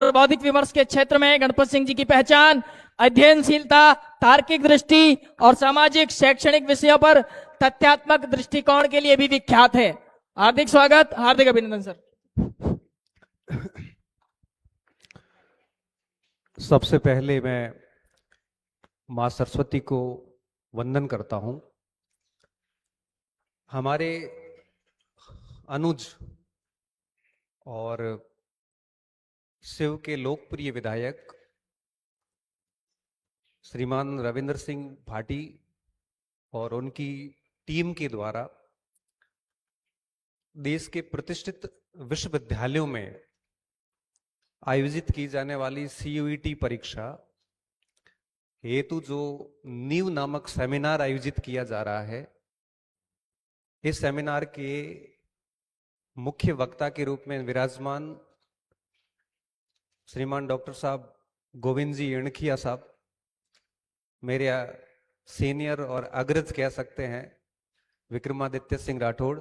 और बौद्धिक विमर्श के क्षेत्र में गणपत सिंह जी की पहचान अध्ययनशीलता, तार्किक दृष्टि और सामाजिक शैक्षणिक विषयों पर तथ्यात्मक दृष्टिकोण के लिए भी विख्यात है। हार्दिक स्वागत, हार्दिक अभिनंदन सर। सबसे पहले मैं माँ सरस्वती को वंदन करता हूं। हमारे अनुज और शिव के लोकप्रिय विधायक श्रीमान रविंद्र सिंह भाटी और उनकी टीम के द्वारा देश के प्रतिष्ठित विश्वविद्यालयों में आयोजित की जाने वाली CUET परीक्षा हेतु जो नीव नामक सेमिनार आयोजित किया जा रहा है, इस सेमिनार के मुख्य वक्ता के रूप में विराजमान श्रीमान डॉक्टर साहब गोविंद जी इणखिया साहब, मेरे सीनियर और अग्रज कह सकते हैं, विक्रमादित्य सिंह राठौड़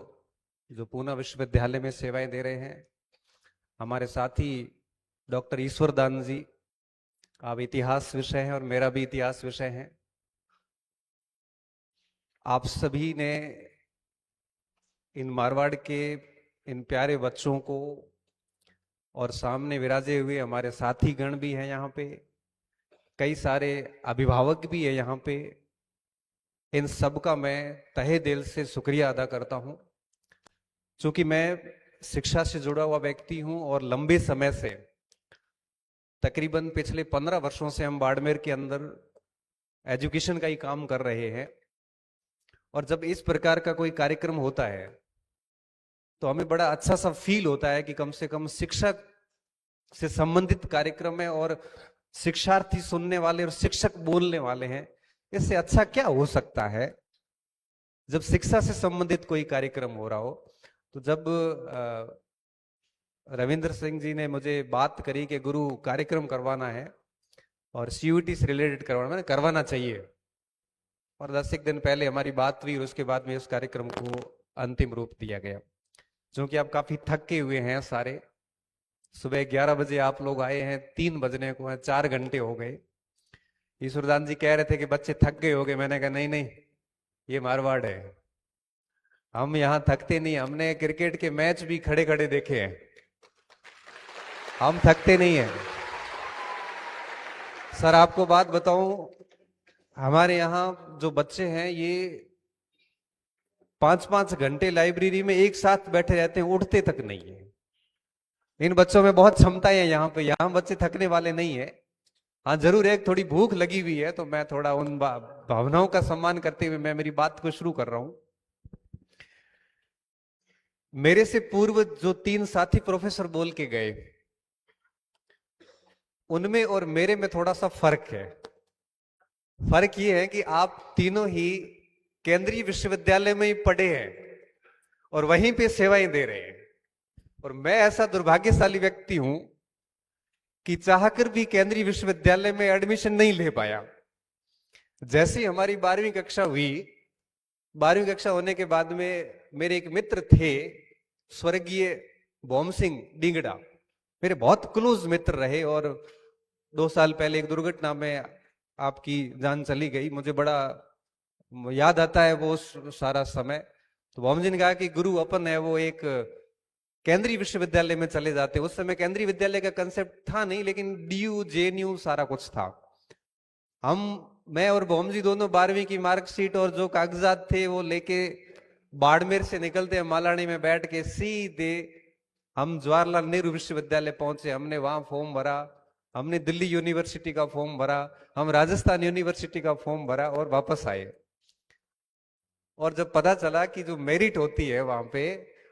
जो पूना विश्वविद्यालय में सेवाएं दे रहे हैं, हमारे साथी डॉक्टर ईश्वर दान जी, आप इतिहास विषय हैं और मेरा भी इतिहास विषय है। आप सभी ने इन मारवाड़ के इन प्यारे बच्चों को और सामने विराजे हुए हमारे साथी गण भी हैं, यहाँ पे कई सारे अभिभावक भी है यहाँ पे, इन सब का मैं तहे दिल से शुक्रिया अदा करता हूं। चूंकि मैं शिक्षा से जुड़ा हुआ व्यक्ति हूं और लंबे समय से, तकरीबन पिछले 15 वर्षों से हम बाड़मेर के अंदर एजुकेशन का ही काम कर रहे हैं, और जब इस प्रकार का कोई कार्यक्रम होता है तो हमें बड़ा अच्छा सा फील होता है कि कम से कम शिक्षक से संबंधित कार्यक्रम है और शिक्षार्थी सुनने वाले और शिक्षक बोलने वाले हैं। इससे अच्छा क्या हो सकता है जब शिक्षा से संबंधित कोई कार्यक्रम हो रहा हो। तो जब रविंद्र सिंह जी ने मुझे बात करी कि गुरु कार्यक्रम करवाना है और CUET से रिलेटेड करवाना चाहिए, और 10 एक दिन पहले हमारी बात हुई और उसके बाद में इस कार्यक्रम को अंतिम रूप दिया गया। क्योंकि आप काफी थके हुए हैं सारे, सुबह 11 बजे आप लोग आए हैं, 3 बजने को है, 4 घंटे हो गए। ईश्वरदान जी कह रहे थे कि बच्चे थक गए हो गए, मैंने कहा नहीं नहीं, ये मारवाड़ है, हम यहाँ थकते नहीं। हमने क्रिकेट के मैच भी खड़े खड़े देखे हैं, हम थकते नहीं हैं। सर आपको बात बताऊं, हमारे यहाँ जो बच्चे हैं ये 5-5 घंटे लाइब्रेरी में एक साथ बैठे रहते हैं, उठते तक नहीं है। इन बच्चों में बहुत क्षमताएं हैं यहाँ पे, यहाँ बच्चे थकने वाले नहीं है। हाँ जरूर एक थोड़ी भूख लगी हुई है, तो मैं थोड़ा उन भावनाओं का सम्मान करते हुए मैं मेरी बात को शुरू कर रहा हूं। मेरे से पूर्व जो 3 साथी प्रोफेसर बोल के गए, उनमें और मेरे में थोड़ा सा फर्क है। फर्क ये है कि आप तीनों ही केंद्रीय विश्वविद्यालय में ही पढ़े हैं और वहीं पे सेवाएं दे रहे हैं, और मैं ऐसा दुर्भाग्यशाली व्यक्ति हूं कि चाहकर भी केंद्रीय विश्वविद्यालय में एडमिशन नहीं ले पाया। जैसे हमारी 12वीं कक्षा हुई, 12वीं कक्षा होने के बाद में मेरे एक मित्र थे स्वर्गीय भोम सिंह डिंगड़ा, मेरे बहुत क्लोज मित्र रहे, और 2 साल पहले एक दुर्घटना में आपकी जान चली गई। मुझे बड़ा याद आता है वो सारा समय। तो भोम जी ने कहा कि गुरु अपन है वो एक केंद्रीय विश्वविद्यालय में चले जाते। उस समय केंद्रीय विद्यालय का कंसेप्ट था नहीं, लेकिन DU JNU सारा कुछ था। मैं और भोम जी दोनों 12वीं की मार्कशीट और जो कागजात थे वो लेके बाड़मेर से निकलते हैं, मालानी में बैठ के सीधे हम जवाहरलाल नेहरू विश्वविद्यालय पहुंचे। हमने वहां फॉर्म भरा, हमने दिल्ली यूनिवर्सिटी का फॉर्म भरा, हम राजस्थान यूनिवर्सिटी का फॉर्म भरा और वापस आए। और जब पता चला कि जो मेरिट होती है वहां पे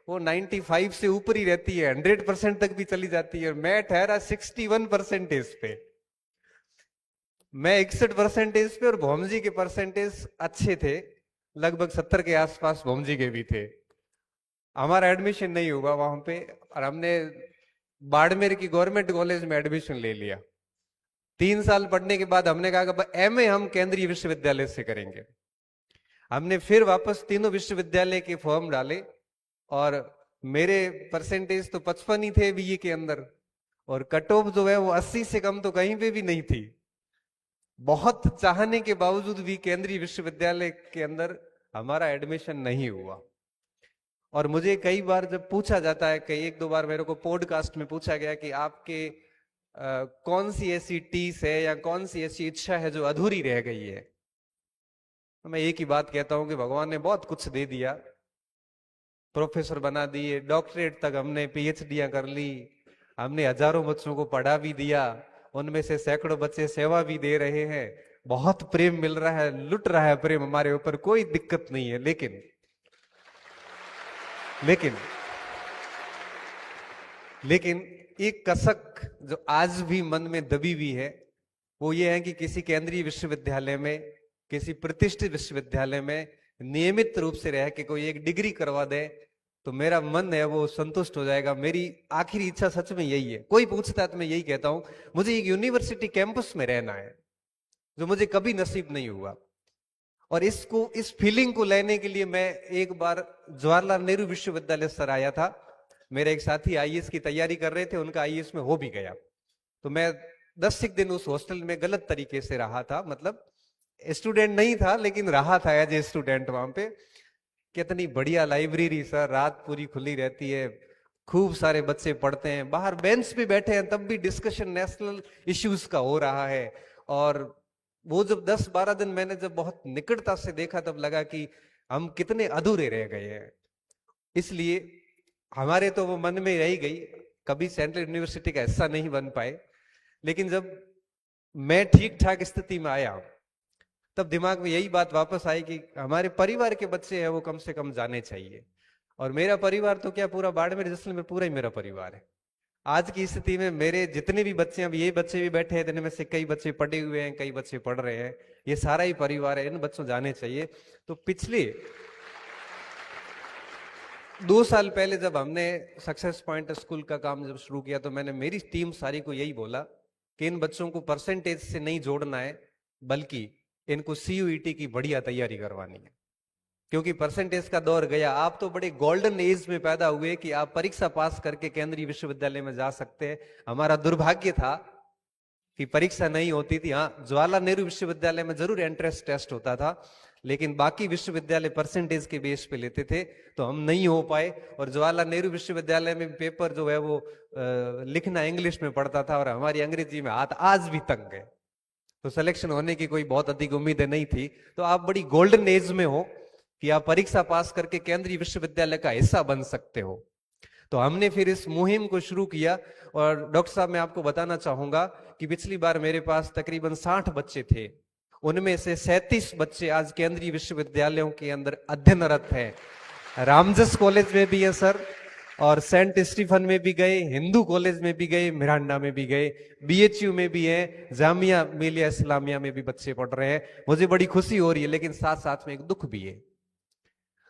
वो 95 से ऊपर ही रहती है, 100% तक भी चली जाती है, और मैं ठहरा 61% पे, मैं 61% पे, और भोम जी के परसेंटेज अच्छे थे, लगभग 70 के आसपास भोम जी के भी थे। हमारा एडमिशन नहीं हुआ वहां पे, और हमने बाड़मेर की गवर्नमेंट कॉलेज में एडमिशन ले लिया। 3 साल पढ़ने के बाद हमने कहा कि MA हम केंद्रीय विश्वविद्यालय से करेंगे। हमने फिर वापस तीनों विश्वविद्यालय के फॉर्म डाले, और मेरे परसेंटेज तो 55 ही थे BA के अंदर, और कट ऑफ जो है वो 80 से कम तो कहीं पे भी नहीं थी। बहुत चाहने के बावजूद भी केंद्रीय विश्वविद्यालय के अंदर हमारा एडमिशन नहीं हुआ। और मुझे कई बार जब पूछा जाता है, कई एक दो बार मेरे को पॉडकास्ट में पूछा गया कि आपके कौन सी ऐसी टीस है या कौन सी ऐसी इच्छा है जो अधूरी रह गई है, तो मैं एक ही बात कहता हूं कि भगवान ने बहुत कुछ दे दिया। प्रोफेसर बना दिए, डॉक्टरेट तक हमने पीएचडियां कर ली, हमने हजारों बच्चों को पढ़ा भी दिया, उनमें से सैकड़ों बच्चे सेवा भी दे रहे हैं, बहुत प्रेम मिल रहा है, लुट रहा है प्रेम हमारे ऊपर, कोई दिक्कत नहीं है। लेकिन लेकिन लेकिन एक कसक जो आज भी मन में दबी हुई है वो ये है कि किसी केंद्रीय विश्वविद्यालय में, किसी प्रतिष्ठित विश्वविद्यालय में नियमित रूप से रह के कोई एक डिग्री करवा दे तो मेरा मन है वो संतुष्ट हो जाएगा। मेरी आखिरी इच्छा सच में यही है। कोई पूछता है तो मैं यही कहता हूं, मुझे एक यूनिवर्सिटी कैंपस में रहना है, जो मुझे कभी नसीब नहीं हुआ। और इस फीलिंग को लेने के लिए मैं एक बार जवाहरलाल नेहरू विश्वविद्यालय सर आया था। मेरे एक साथी आईएएस की तैयारी कर रहे थे, उनका आईएएस में हो भी गया, तो मैं 10 एक दिन उस हॉस्टल में गलत तरीके से रहा था, मतलब स्टूडेंट नहीं था लेकिन रहा था एज ए स्टूडेंट वहां पे। कितनी बढ़िया लाइब्रेरी सर, रात पूरी खुली रहती है, खूब सारे बच्चे पढ़ते हैं, बाहर बेंच पे बैठे हैं तब भी डिस्कशन नेशनल इश्यूज का हो रहा है। और वो जब 10-12 दिन मैंने जब बहुत निकटता से देखा तब लगा कि हम कितने अधूरे रह गए हैं। इसलिए हमारे तो वो मन में रह गई, कभी सेंट्रल यूनिवर्सिटी का हिस्सा नहीं बन पाए। लेकिन जब मैं ठीक ठाक स्थिति में आया तब दिमाग में यही बात वापस आई कि हमारे परिवार के बच्चे हैं वो कम से कम जाने चाहिए। और मेरा परिवार तो क्या, पूरा बाड़मेर जैसलमेर पूरा ही मेरा परिवार है। आज की स्थिति में मेरे जितने भी बच्चे हैं, अब ये बच्चे भी बैठे हैं, जिनमें से कई बच्चे पढ़े हुए हैं, कई बच्चे पढ़ रहे हैं, ये सारा ही परिवार है, इन बच्चों जाने चाहिए। तो पिछले 2 साल पहले जब हमने सक्सेस पॉइंट स्कूल का काम जब शुरू किया तो मैंने मेरी टीम सारी को यही बोला कि इन बच्चों को परसेंटेज से नहीं जोड़ना है, बल्कि इनको सीयूईटी की बढ़िया तैयारी करवानी है। क्योंकि परसेंटेज का दौर गया, आप तो बड़े गोल्डन एज में पैदा हुए कि आप परीक्षा पास करके केंद्रीय विश्वविद्यालय में जा सकते हैं। हमारा दुर्भाग्य था कि परीक्षा नहीं होती थी। हाँ, जवाहरलाल नेहरू विश्वविद्यालय में जरूर एंट्रेंस टेस्ट होता था, लेकिन बाकी विश्वविद्यालय परसेंटेज के बेस पे लेते थे, तो हम नहीं हो पाए। और जवाहरलाल नेहरू विश्वविद्यालय में पेपर जो है वो लिखना इंग्लिश में पड़ता था और हमारी अंग्रेजी में हाथ आज भी तंग है, तो सिलेक्शन होने की कोई बहुत अधिक उम्मीदें नहीं थी। तो आप बड़ी गोल्डन एज में हो कि आप परीक्षा पास करके केंद्रीय विश्वविद्यालय का हिस्सा बन सकते हो। तो हमने फिर इस मुहिम को शुरू किया। और डॉक्टर साहब, मैं आपको बताना चाहूंगा कि पिछली बार मेरे पास तकरीबन 60 बच्चे थे, उनमें से 37 बच्चे आज केंद्रीय विश्वविद्यालयों के अंदर अध्ययनरत हैं। रामजस कॉलेज में भी है सर, और सेंट स्टीफन में भी गए, हिंदू कॉलेज में भी गए, मिरांडा में भी गए, बीएचयू में भी है, जामिया मिलिया इस्लामिया में भी बच्चे पढ़ रहे हैं। मुझे बड़ी खुशी हो रही है, लेकिन साथ साथ में एक दुख भी है।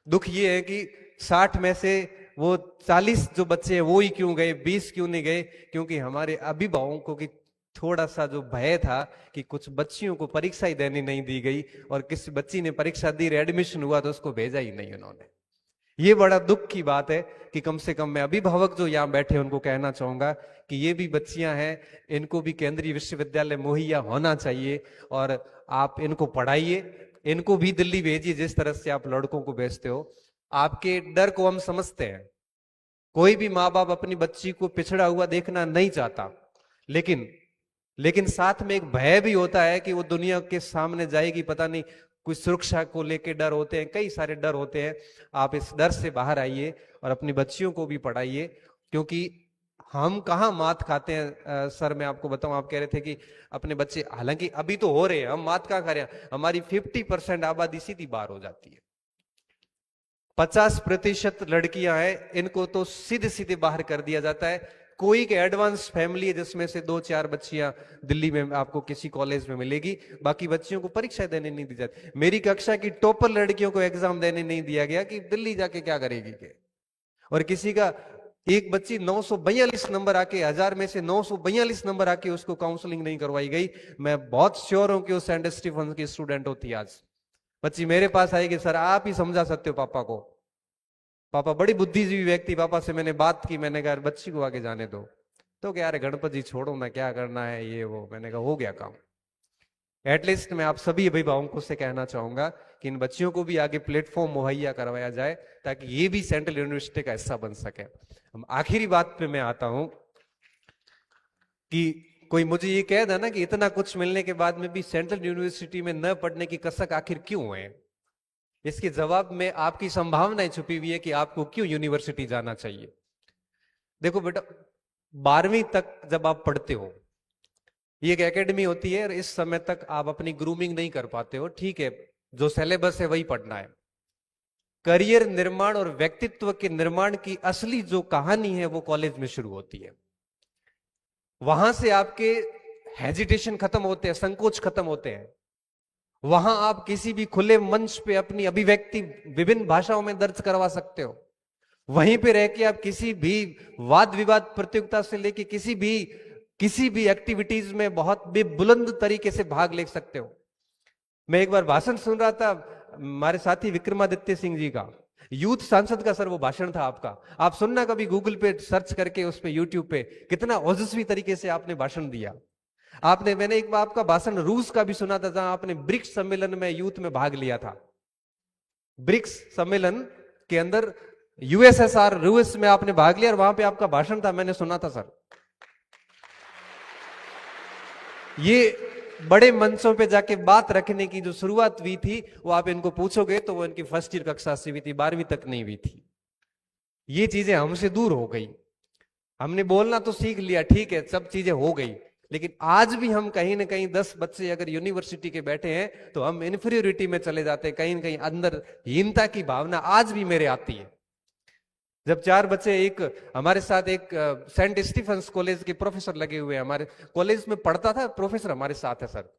दुख ये है कि 60 में से वो 40 जो बच्चे हैं वो ही क्यों गए, 20 क्यों नहीं गए? क्योंकि हमारे अभिभावकों की थोड़ा सा जो भय था कि कुछ बच्चियों को परीक्षा ही देने नहीं दी गई, और किसी बच्ची ने परीक्षा दी, एडमिशन हुआ तो उसको भेजा ही नहीं उन्होंने। ये बड़ा दुख की बात है कि कम से कम मैं अभिभावक जो यहाँ बैठे उनको कहना चाहूंगा कि ये भी बच्चियां हैं, इनको भी केंद्रीय विश्वविद्यालय मुहैया होना चाहिए, और आप इनको पढ़ाइए, इनको भी दिल्ली भेजिए जिस तरह से आप लड़कों को भेजते हो। आपके डर को हम समझते हैं, कोई भी माँ बाप अपनी बच्ची को पिछड़ा हुआ देखना नहीं चाहता, लेकिन साथ में एक भय भी होता है कि वो दुनिया के सामने जाएगी, पता नहीं, कुछ सुरक्षा को लेके डर होते हैं, कई सारे डर होते हैं। आप इस डर से बाहर आइए और अपनी बच्चियों को भी पढ़ाइए, क्योंकि हम कहाँ मात खाते हैं। सर मैं आपको बताऊं, आप कह रहे थे कि अपने बच्चे, हालांकि अभी तो हो रहे हैं, हम मात कहाँ खा रहे हैं, हमारी 50% आबादी सीधी बाहर हो जाती है। 50% लड़कियां हैं, इनको तो सीधे सीधे बाहर कर दिया जाता है। कोई के एडवांस फैमिली है जिसमें से 2-4 बच्चियां दिल्ली में आपको किसी कॉलेज में मिलेगी, बाकी बच्चियों को परीक्षा देने नहीं दी जाती। मेरी कक्षा की टॉपर लड़कियों को एग्जाम देने नहीं दिया गया कि दिल्ली जाके क्या करेगी के। और किसी का एक बच्ची 942 नंबर आके, 1000 में से 942 नंबर आके उसको काउंसलिंग नहीं करवाई गई। मैं बहुत श्योर हूं कि वो सेंट स्टीफन की स्टूडेंट होती। आज बच्ची मेरे पास आएगी, सर आप ही समझा सकते हो पापा को, पापा बड़ी बुद्धिजीवी व्यक्ति, पापा से मैंने बात की, मैंने कहा बच्ची को आगे जाने दो। तो क्या यार गणपत जी छोड़ो ना, क्या करना है ये वो। मैंने कहा हो गया काम। एटलीस्ट मैं आप सभी अभिभावकों से कहना चाहूंगा कि इन बच्चियों को भी आगे प्लेटफॉर्म मुहैया करवाया जाए ताकि ये भी सेंट्रल यूनिवर्सिटी का हिस्सा बन सके। हम आखिरी बात पे मैं आता हूं कि कोई मुझे ये कह दे ना कि इतना कुछ मिलने के बाद में भी सेंट्रल यूनिवर्सिटी में न पढ़ने की कसक आखिर क्यों है, इसके जवाब में आपकी संभावनाएं छुपी हुई है कि आपको क्यों यूनिवर्सिटी जाना चाहिए। देखो बेटा, 12वीं तक जब आप पढ़ते हो, ये एक एकेडमी होती है और इस समय तक आप अपनी ग्रूमिंग नहीं कर पाते हो, ठीक है, जो सिलेबस है वही पढ़ना है। करियर निर्माण और व्यक्तित्व के निर्माण की असली जो कहानी है वो कॉलेज में शुरू होती है। वहां से आपके हेजिटेशन खत्म होते हैं, संकोच खत्म होते हैं। वहां आप किसी भी खुले मंच पे अपनी अभिव्यक्ति विभिन्न भाषाओं में दर्ज करवा सकते हो। वहीं पे रह के आप किसी भी वाद विवाद प्रतियोगिता से लेके किसी भी एक्टिविटीज में बहुत बुलंद तरीके से भाग ले सकते हो। मैं एक बार भाषण सुन रहा था हमारे साथी विक्रमादित्य सिंह जी का, यूथ सांसद का सर वो भाषण था आपका। आप सुनना कभी गूगल पे सर्च करके, उस पे यूट्यूब पे, कितना ओजस्वी तरीके से आपने भाषण दिया। मैंने एक बार आपका भाषण रूस का भी सुना था, जहां आपने ब्रिक्स सम्मेलन में यूथ में भाग लिया था। ब्रिक्स सम्मेलन के अंदर यूएसएसआर रूस में आपने भाग लिया और वहां पे आपका भाषण था, मैंने सुना था सर। ये बड़े मंचों पे जाके बात रखने की जो शुरुआत हुई थी, वो आप इनको पूछोगे तो वो इनकी फर्स्ट ईयर कक्षा से हुई थी, 12वीं तक नहीं हुई थी। ये चीजें हमसे दूर हो गई। हमने बोलना तो सीख लिया, ठीक है, सब चीजें हो गई, लेकिन आज भी हम कहीं ना कहीं 10 बच्चे अगर यूनिवर्सिटी के बैठे हैं तो हम इन्फीरियोरिटी में चले जाते हैं। कहीं ना कहीं अंदर हीनता की भावना आज भी मेरे आती है। जब 4 बच्चे, एक हमारे साथ एक सेंट स्टीफेंस कॉलेज के प्रोफेसर लगे हुए हैं, हमारे कॉलेज में पढ़ता था प्रोफेसर, हमारे साथ है सर।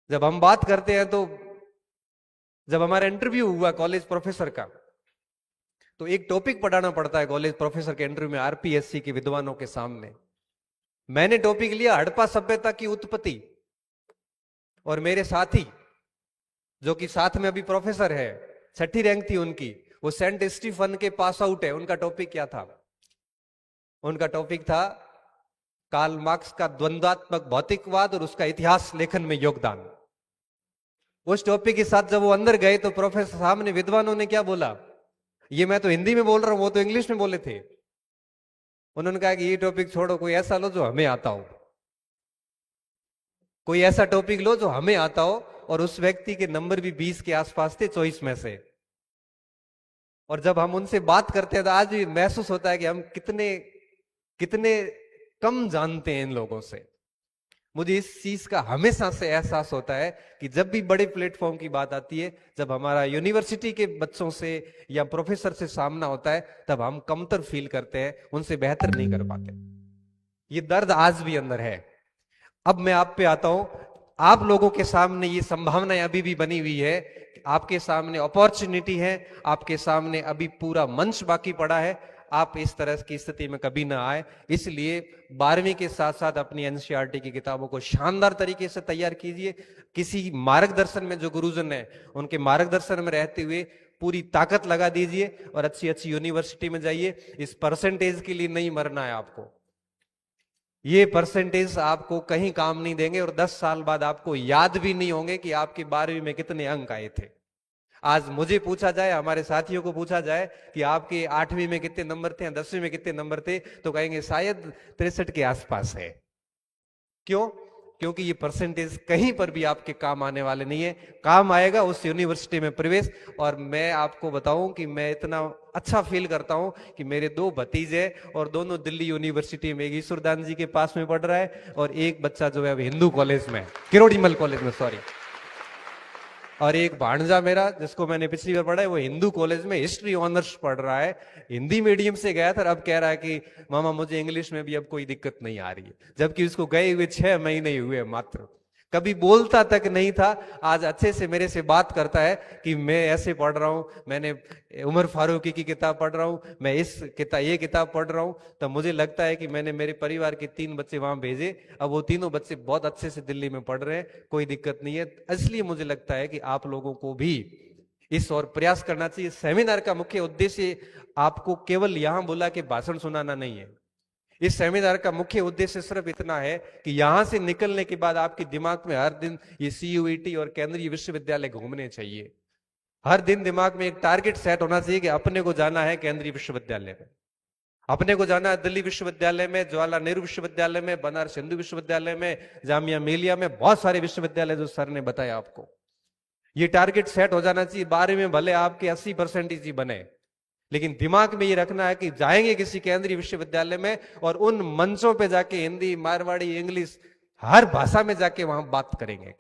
जब हम बात करते हैं तो जब हमारा इंटरव्यू हुआ कॉलेज प्रोफेसर का, तो एक टॉपिक पढ़ाना पड़ता है कॉलेज प्रोफेसर के इंटरव्यू में आरपीएससी के विद्वानों के सामने। मैंने टॉपिक लिया हड़प्पा सभ्यता की उत्पत्ति, और मेरे साथी जो कि साथ में अभी प्रोफेसर है, 6ठी रैंक थी उनकी, वो सेंट स्टीफन के पास आउट है। उनका टॉपिक क्या था? उनका टॉपिक था कार्ल मार्क्स का द्वंद्वात्मक भौतिकवाद और उसका इतिहास लेखन में योगदान। उस टॉपिक के साथ जब वो अंदर गए तो प्रोफेसर साहब ने, विद्वानों ने क्या बोला, ये मैं तो हिंदी में बोल रहा हूं, वो तो इंग्लिश में बोले थे। उन्होंने कहा कि ये टॉपिक छोड़ो, कोई ऐसा लो जो हमें आता हो, कोई ऐसा टॉपिक लो जो हमें आता हो। और उस व्यक्ति के नंबर भी 20 के आसपास थे 24 में से। और जब हम उनसे बात करते हैं तो आज भी महसूस होता है कि हम कितने कम जानते हैं इन लोगों से। मुझे इस चीज का हमेशा से एहसास होता है कि जब भी बड़े प्लेटफॉर्म की बात आती है, जब हमारा यूनिवर्सिटी के बच्चों से या प्रोफेसर से सामना होता है, तब हम कमतर फील करते हैं, उनसे बेहतर नहीं कर पाते। ये दर्द आज भी अंदर है। अब मैं आप पे आता हूं। आप लोगों के सामने ये संभावनाएं अभी भी बनी हुई है, आपके सामने अपॉर्चुनिटी है, आपके सामने अभी पूरा मंच बाकी पड़ा है। आप इस तरह की स्थिति में कभी ना आए, इसलिए 12वीं के साथ साथ अपनी एनसीईआरटी की किताबों को शानदार तरीके से तैयार कीजिए। किसी मार्गदर्शन में, जो गुरुजन है उनके मार्गदर्शन में रहते हुए पूरी ताकत लगा दीजिए और अच्छी अच्छी यूनिवर्सिटी में जाइए। इस परसेंटेज के लिए नहीं मरना है आपको। ये परसेंटेज आपको कहीं काम नहीं देंगे और 10 साल बाद आपको याद भी नहीं होंगे कि आपके 12वीं में कितने अंक आए थे। आज मुझे पूछा जाए, हमारे साथियों को पूछा जाए कि आपके 8वीं में कितने नंबर थे, 10वीं में कितने नंबर थे, तो कहेंगे शायद 63 के आसपास है। क्यों? क्योंकि ये परसेंटेज कहीं पर भी आपके काम आने वाले नहीं है। काम आएगा उस यूनिवर्सिटी में प्रवेश। और मैं आपको बताऊं कि मैं इतना अच्छा फील करता हूं कि मेरे 2 भतीजे और दोनों दिल्ली यूनिवर्सिटी में, एक ईश्वरदान जी के पास में पढ़ रहा है और एक बच्चा जो है अब हिंदू कॉलेज में, किरोड़ीमल कॉलेज में, सॉरी, और एक भांजा मेरा जिसको मैंने पिछली बार पढ़ा है, वो हिंदू कॉलेज में हिस्ट्री ऑनर्स पढ़ रहा है। हिंदी मीडियम से गया था, अब कह रहा है कि मामा मुझे इंग्लिश में भी अब कोई दिक्कत नहीं आ रही है, जबकि उसको गए हुए 6 महीने हुए मात्र। कभी बोलता तक नहीं था, आज अच्छे से मेरे से बात करता है कि मैं ऐसे पढ़ रहा हूं, मैंने उमर फारूकी की किताब पढ़ रहा हूं, मैं ये किताब पढ़ रहा हूं। तो मुझे लगता है कि मैंने मेरे परिवार के 3 बच्चे वहां भेजे, अब वो तीनों बच्चे बहुत अच्छे से दिल्ली में पढ़ रहे हैं, कोई दिक्कत नहीं है। इसलिए मुझे लगता है कि आप लोगों को भी इस और प्रयास करना चाहिए। सेमिनार का मुख्य उद्देश्य आपको केवल यहां बुला के भाषण सुनाना नहीं है। इस सेमिनार का मुख्य उद्देश्य सिर्फ इतना है कि यहां से निकलने के बाद आपके दिमाग में हर दिन ये CUET और केंद्रीय विश्वविद्यालय घूमने चाहिए। हर दिन दिमाग में एक टारगेट सेट होना चाहिए कि अपने को जाना है केंद्रीय विश्वविद्यालय में, अपने को जाना है दिल्ली विश्वविद्यालय में, जवाहरलाल नेहरू विश्वविद्यालय में, बनारस हिंदू विश्वविद्यालय में, जामिया मिलिया में, बहुत सारे विश्वविद्यालय जो सर ने बताया आपको। ये टारगेट सेट हो जाना चाहिए। 12वीं में भले आपके 80% ही बने, लेकिन दिमाग में ये रखना है कि जाएंगे किसी केंद्रीय विश्वविद्यालय में और उन मंचों पे जाके हिंदी, मारवाड़ी, इंग्लिश, हर भाषा में जाके वहां बात करेंगे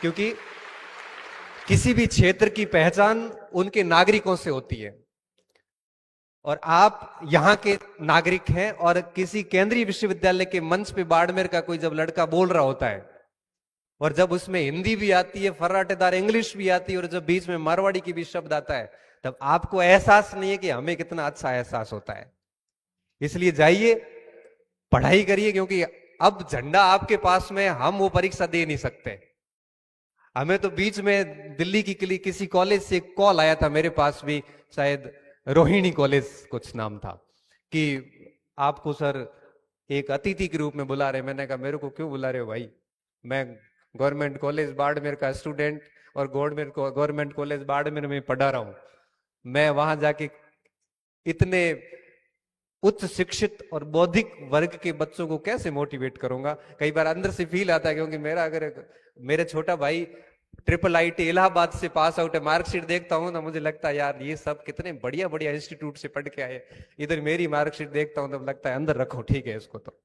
क्योंकि किसी भी क्षेत्र की पहचान उनके नागरिकों से होती है और आप यहां के नागरिक हैं। और किसी केंद्रीय विश्वविद्यालय के मंच पे बाड़मेर का कोई जब लड़का बोल रहा होता है और जब उसमें हिंदी भी आती है, फर्राटेदार इंग्लिश भी आती है और जब बीच में मारवाड़ी की भी शब्द आता है, तब आपको एहसास नहीं है कि हमें कितना अच्छा एहसास होता है। इसलिए जाइए, पढ़ाई करिए, क्योंकि अब झंडा आपके पास में, हम वो परीक्षा दे नहीं सकते। हमें तो बीच में दिल्ली की किसी कॉलेज से कॉल आया था मेरे पास भी, शायद रोहिणी कॉलेज कुछ नाम था, कि आपको सर एक अतिथि के रूप में बुला रहे। मैंने कहा मेरे को क्यों बुला रहे हो भाई, मैं गवर्नमेंट कॉलेज बाड़मेर का स्टूडेंट और गवर्नमेंट कॉलेज बाड़मेर में पढ़ा रहा हूं। मैं वहां जाके इतने उच्च शिक्षित और बौद्धिक वर्ग के बच्चों को कैसे मोटिवेट करूंगा। कई बार अंदर से फील आता है, क्योंकि मेरा छोटा भाई IIIT इलाहाबाद से पास आउट है, मार्कशीट देखता हूं ना मुझे लगता है यार ये सब कितने बढ़िया बढ़िया इंस्टीट्यूट से पढ़ के आए। इधर मेरी मार्कशीट देखता हूं तब लगता है अंदर रखो, ठीक है इसको। तो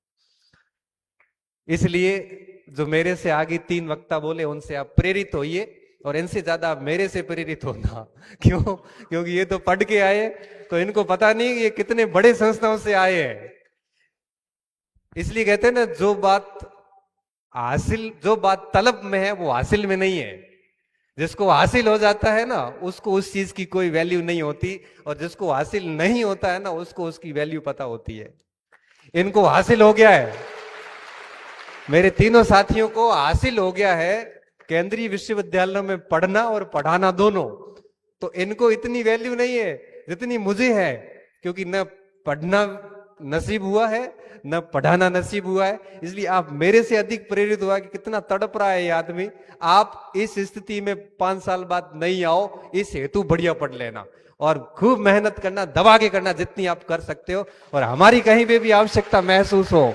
इसलिए जो मेरे से आगे 3 वक्ता बोले उनसे आप प्रेरित होइए और इनसे ज्यादा आप मेरे से प्रेरित होना। क्यों? क्योंकि ये तो पढ़ के आए, तो इनको पता नहीं ये कितने बड़े संस्थाओं से आए हैं। इसलिए कहते हैं ना, जो बात तलब में है वो हासिल में नहीं है। जिसको हासिल हो जाता है ना उसको उस चीज की कोई वैल्यू नहीं होती, और जिसको हासिल नहीं होता है ना उसको उसकी वैल्यू पता होती है। इनको हासिल हो गया है, मेरे तीनों साथियों को हासिल हो गया है केंद्रीय विश्वविद्यालयों में पढ़ना और पढ़ाना दोनों। तो इनको इतनी वैल्यू नहीं है जितनी मुझे है, क्योंकि न पढ़ना नसीब हुआ है न पढ़ाना नसीब हुआ है। इसलिए आप मेरे से अधिक प्रेरित हुआ कि कितना तड़प रहा है ये आदमी। आप इस स्थिति में 5 साल बाद नहीं आओ, इस हेतु बढ़िया पढ़ लेना और खूब मेहनत करना, दबा के करना जितनी आप कर सकते हो। और हमारी कहीं पे भी आवश्यकता महसूस हो,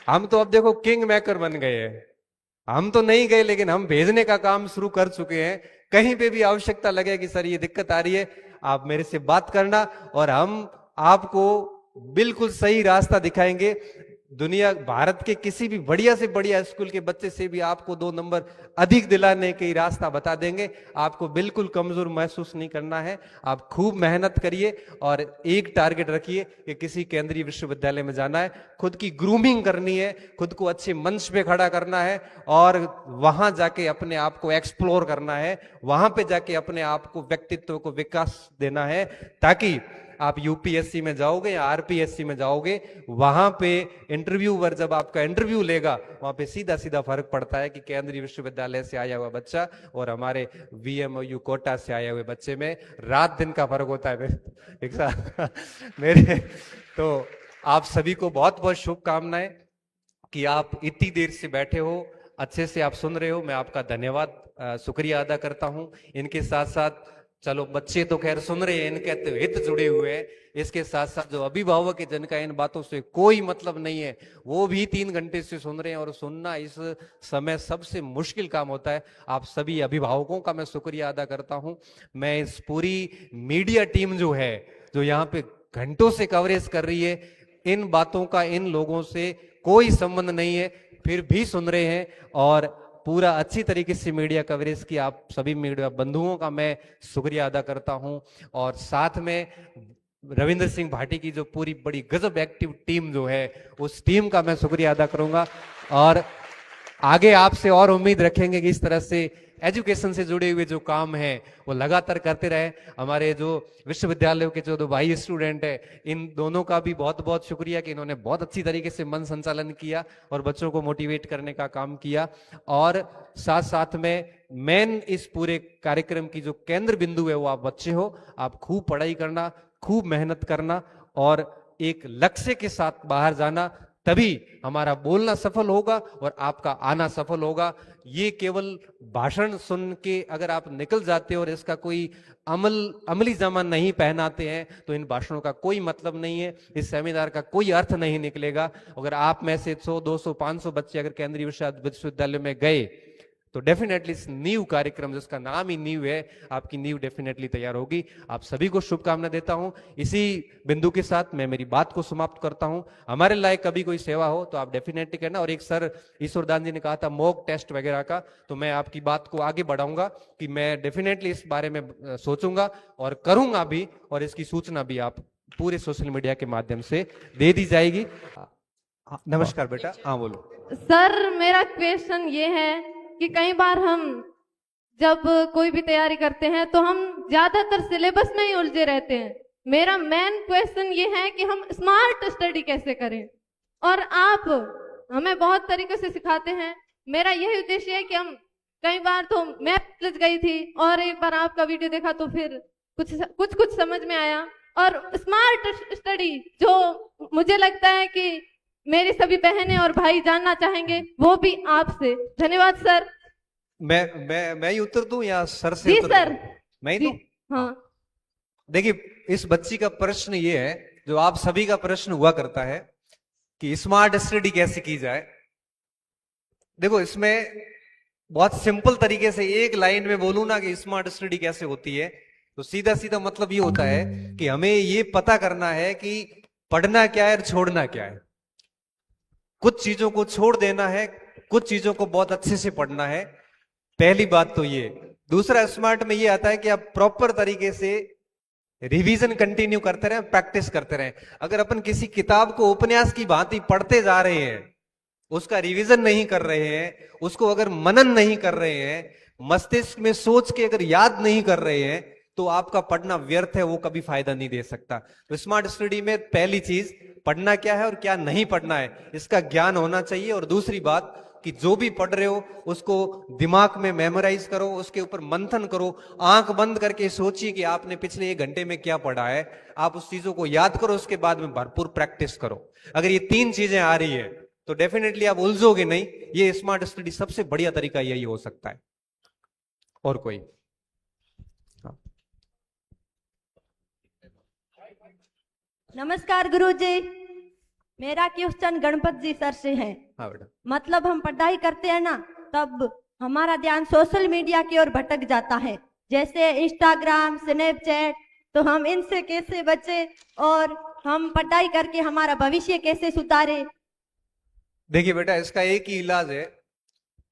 हम तो अब देखो किंग मेकर बन गए हैं। हम तो नहीं गए, लेकिन हम भेजने का काम शुरू कर चुके हैं। कहीं पे भी आवश्यकता लगे कि सर ये दिक्कत आ रही है, आप मेरे से बात करना और हम आपको बिल्कुल सही रास्ता दिखाएंगे। दुनिया, भारत के किसी भी बढ़िया से बढ़िया स्कूल के बच्चे से भी आपको 2 नंबर अधिक दिलाने के रास्ता बता देंगे। आपको बिल्कुल कमजोर महसूस नहीं करना है। आप खूब मेहनत करिए और एक टारगेट रखिए कि किसी केंद्रीय विश्वविद्यालय में जाना है। खुद की ग्रूमिंग करनी है, खुद को अच्छे मंच पे खड़ा करना है और वहां जाके अपने आप को एक्सप्लोर करना है। वहां पे जाके अपने आप को, व्यक्तित्व को विकास देना है, ताकि आप यूपीएससी में जाओगे या आरपीएससी में जाओगे, वहां पे इंटरव्यूअर जब आपका इंटरव्यू लेगा, वहां पे सीधा सीधा फर्क पड़ता है कि केंद्रीय विश्वविद्यालय से आया हुआ बच्चा और हमारे VMOU कोटा से आए हुए बच्चे में रात दिन का फर्क होता है। एक साथ मेरे तो आप सभी को बहुत बहुत शुभकामनाएं कि आप इतनी देर से बैठे हो, अच्छे से आप सुन रहे हो। मैं आपका धन्यवाद, शुक्रिया अदा करता हूं। इनके साथ साथ चलो बच्चे तो खैर सुन रहे हैं, इनके तो हित जुड़े हुए हैं। इसके साथ साथ जो अभिभावक है जिनका इन बातों से कोई मतलब नहीं है, वो भी 3 घंटे से सुन रहे हैं। और सुनना इस समय सबसे मुश्किल काम होता है। आप सभी अभिभावकों का मैं शुक्रिया अदा करता हूं। मैं इस पूरी मीडिया टीम जो है, जो यहाँ पे घंटों से कवरेज कर रही है, इन बातों का इन लोगों से कोई संबंध नहीं है, फिर भी सुन रहे हैं और पूरा अच्छी तरीके से मीडिया कवरेज की आप सभी मीडिया बंधुओं का मैं शुक्रिया अदा करता हूं। और साथ में रविंद्र सिंह भाटी की जो पूरी बड़ी गजब एक्टिव टीम जो है, उस टीम का मैं शुक्रिया अदा करूंगा। और आगे आपसे और उम्मीद रखेंगे कि इस तरह से एजुकेशन से जुड़े हुए जो काम है वो लगातार करते रहे। हमारे जो विश्वविद्यालयों के जो 2 भाई स्टूडेंट है, इन दोनों का भी बहुत बहुत शुक्रिया कि इन्होंने बहुत अच्छी तरीके से मन संचालन किया और बच्चों को मोटिवेट करने का काम किया। और साथ साथ में मेन इस पूरे कार्यक्रम की जो केंद्र बिंदु है वो आप बच्चे हो। आप खूब पढ़ाई करना, खूब मेहनत करना और एक लक्ष्य के साथ बाहर जाना, तभी हमारा बोलना सफल होगा और आपका आना सफल होगा। ये केवल भाषण सुन के अगर आप निकल जाते हो और इसका कोई अमली जामा नहीं पहनाते हैं तो इन भाषणों का कोई मतलब नहीं है, इस सेमिनार का कोई अर्थ नहीं निकलेगा। अगर आप में से 100, 200, 500 बच्चे अगर केंद्रीय विश्वविद्यालय में गए तो डेफिनेटली इस नींव कार्यक्रम जिसका नाम ही नींव है, आपकी नींव डेफिनेटली तैयार होगी। आप सभी को शुभकामना देता हूं। इसी बिंदु के साथ मैं मेरी बात को समाप्त करता हूं। हमारे लायक कभी कोई सेवा हो तो आप डेफिनेटली करना। और एक सर ईश्वरदान जी ने कहा था मॉक टेस्ट वगैरह का, तो मैं आपकी बात को आगे बढ़ाऊंगा कि मैं डेफिनेटली इस बारे में सोचूंगा और करूंगा भी, और इसकी सूचना भी आप पूरे सोशल मीडिया के माध्यम से दे दी जाएगी। नमस्कार बेटा। हाँ बोलो सर। मेरा क्वेश्चन ये है कि कई बार हम जब कोई भी तैयारी करते हैं तो हम ज्यादातर सिलेबस में ही उलझे रहते हैं। मेरा मेन क्वेश्चन ये है कि हम स्मार्ट स्टडी कैसे करें, और आप हमें बहुत तरीके से सिखाते हैं। मेरा यही उद्देश्य है कि हम कई बार तो मैं उलझ गई थी और एक बार आपका वीडियो देखा तो फिर कुछ समझ में आया। और स्मार्ट स्टडी जो मुझे लगता है कि मेरी सभी बहनें और भाई जानना चाहेंगे, वो भी आपसे। धन्यवाद सर। मैं ही उत्तर दूं या सर से? जी उत्तर सर। दूं? मैं ही दूं? हाँ। देखिए, इस बच्ची का प्रश्न ये है जो आप सभी का प्रश्न हुआ करता है कि स्मार्ट स्टडी कैसे की जाए। देखो, इसमें बहुत सिंपल तरीके से एक लाइन में बोलूं ना कि स्मार्ट स्टडी कैसे होती है, तो सीधा सीधा मतलब ये होता है कि हमें ये पता करना है कि पढ़ना क्या है और छोड़ना क्या है। कुछ चीजों को छोड़ देना है, कुछ चीजों को बहुत अच्छे से पढ़ना है। पहली बात तो ये। दूसरा, स्मार्ट में ये आता है कि आप प्रॉपर तरीके से रिवीजन कंटिन्यू करते रहें, प्रैक्टिस करते रहें। अगर अपन किसी किताब को उपन्यास की भांति पढ़ते जा रहे हैं, उसका रिवीजन नहीं कर रहे हैं, उसको अगर मनन नहीं कर रहे हैं, मस्तिष्क में सोच के अगर याद नहीं कर रहे हैं, तो आपका पढ़ना व्यर्थ है, वो कभी फायदा नहीं दे सकता। तो स्मार्ट स्टडी में पहली चीज पढ़ना क्या है और क्या नहीं पढ़ना है, इसका ज्ञान होना चाहिए। और दूसरी बात कि जो भी पढ़ रहे हो उसको दिमाग में मेमोराइज करो, उसके ऊपर मंथन करो, आंख बंद करके सोचिए कि आपने पिछले 1 घंटे में क्या पढ़ा है। आप उस चीजों को याद करो, उसके बाद में भरपूर प्रैक्टिस करो। अगर ये 3 चीजें आ रही है तो डेफिनेटली आप उलझोगे नहीं। ये स्मार्ट स्टडी सबसे बढ़िया तरीका यही हो सकता है। और कोई? हाँ। नमस्कार गुरुजी। मेरा क्वेश्चन गणपत जी सर से है। हाँ बेटा। मतलब हम पढ़ाई करते हैं ना, तब हमारा ध्यान सोशल मीडिया की ओर भटक जाता है, जैसे इंस्टाग्राम, स्नैपचैट। तो हम इनसे कैसे बचे और हम पढ़ाई करके हमारा भविष्य कैसे सुधारे? देखिए बेटा, इसका एक ही इलाज है,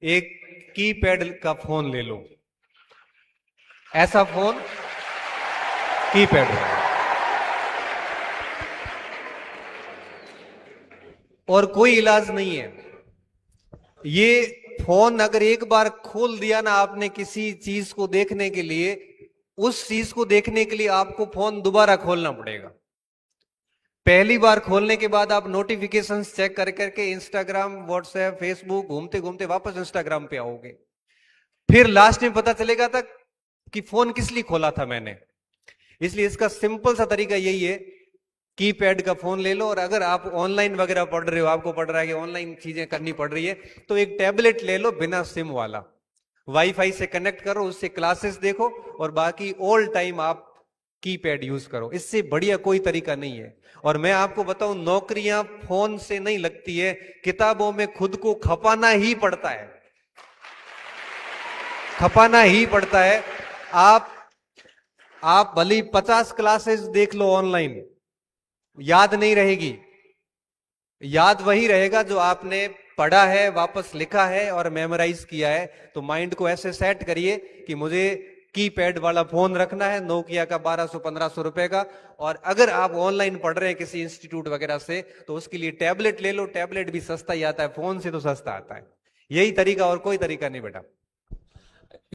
एक कीपैड का फोन ले लो। ऐसा फोन कीपैड है, और कोई इलाज नहीं है। ये फोन अगर एक बार खोल दिया ना आपने किसी चीज को देखने के लिए, उस चीज को देखने के लिए आपको फोन दोबारा खोलना पड़ेगा। पहली बार खोलने के बाद आप नोटिफिकेशंस चेक कर करके इंस्टाग्राम, व्हाट्सएप, फेसबुक घूमते घूमते वापस इंस्टाग्राम पे आओगे। फिर लास्ट में पता चलेगा था कि फोन किस लिए खोला था मैंने। इसलिए इसका सिंपल सा तरीका यही है, कीपैड का फोन ले लो। और अगर आप ऑनलाइन वगैरह पढ़ रहे हो, आपको पढ़ रहा है कि ऑनलाइन चीजें करनी पड़ रही है, तो एक टैबलेट ले लो बिना सिम वाला, वाईफाई से कनेक्ट करो, उससे क्लासेस देखो, और बाकी ऑल टाइम आप कीपैड यूज करो। इससे बढ़िया कोई तरीका नहीं है। और मैं आपको बताऊं, नौकरियां फोन से नहीं लगती है, किताबों में खुद को खपाना ही पड़ता है, खपाना ही पड़ता है। आप भले 50 क्लासेस देख लो ऑनलाइन, याद नहीं रहेगी। याद वही रहेगा जो आपने पढ़ा है, वापस लिखा है और मेमोराइज किया है। तो माइंड को ऐसे सेट करिए कि मुझे कीपैड वाला फोन रखना है, नोकिया का 1200-1500 रुपए का। और अगर आप ऑनलाइन पढ़ रहे हैं किसी इंस्टीट्यूट वगैरह से, तो उसके लिए टैबलेट ले लो। टैबलेट भी सस्ता ही आता है, फोन से तो सस्ता आता है। यही तरीका, और कोई तरीका नहीं बेटा।